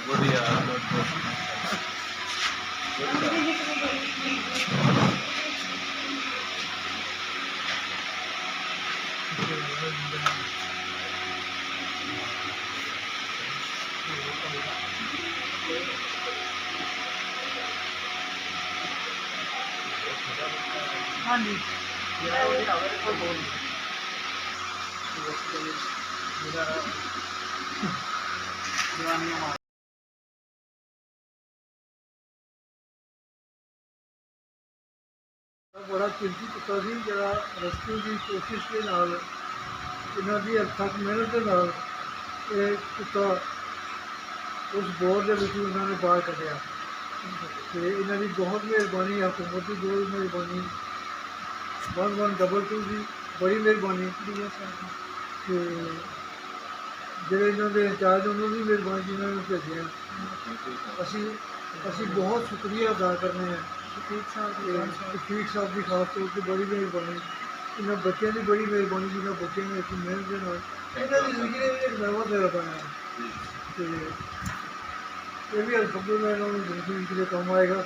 बढ़िया हाँ जी बड़ा कीमती कुत्ता सी जरा रेस्क्यू की कोशिश के नाल इन्हां दी अथक मेहनत के नाल ये कुत्ता उस बोर के विच उन्होंने बाहर कढ़िया तो इन्हां दी बहुत मेहरबानी हुकूमत की बहुत मेहरबानी 1122 की बड़ी मेहरबानी तो ਜਿਹੜੇ ਇਹਨਾਂ ਦੇ ਇੰਚਾਰਜ ਉਹਨਾਂ ਦੀ ਮਿਹਰਬਾਨੀ ਜਿਨ੍ਹਾਂ ਨੂੰ ਭੇਜਿਆ ਅਸੀਂ ਬਹੁਤ ਸ਼ੁਕਰੀਆ ਅਦਾ ਕਰਨੇ ਹਾਂ ਸ਼ਫੀਕ ਸਾਹਿਬ ਦੀ ਖਾਸ ਤੌਰ 'ਤੇ ਬੜੀ ਮਿਹਰਬਾਨੀ ਇਹਨਾਂ ਬੱਚਿਆਂ ਦੀ ਬੜੀ ਮਿਹਰਬਾਨੀ ਜਿਨ੍ਹਾਂ ਬੱਚਿਆਂ ਨੇ ਅਸੀਂ ਮਿਹਨਤ ਦੇ ਨਾਲ ਇਹਨਾਂ ਦੀ ਜ਼ਿੰਦਗੀ ਦੇ ਵਿੱਚ ਇੱਕ ਨਵਾਂ ਦਿਨ ਪਾਇਆ ਅਤੇ ਇਹ ਵੀ ਅਲਹਮਦੁਲਿਲਾ ਇਹਨਾਂ ਨੂੰ ਜ਼ਿੰਦਗੀ ਵਿੱਚ ਕੰਮ ਆਏਗਾ।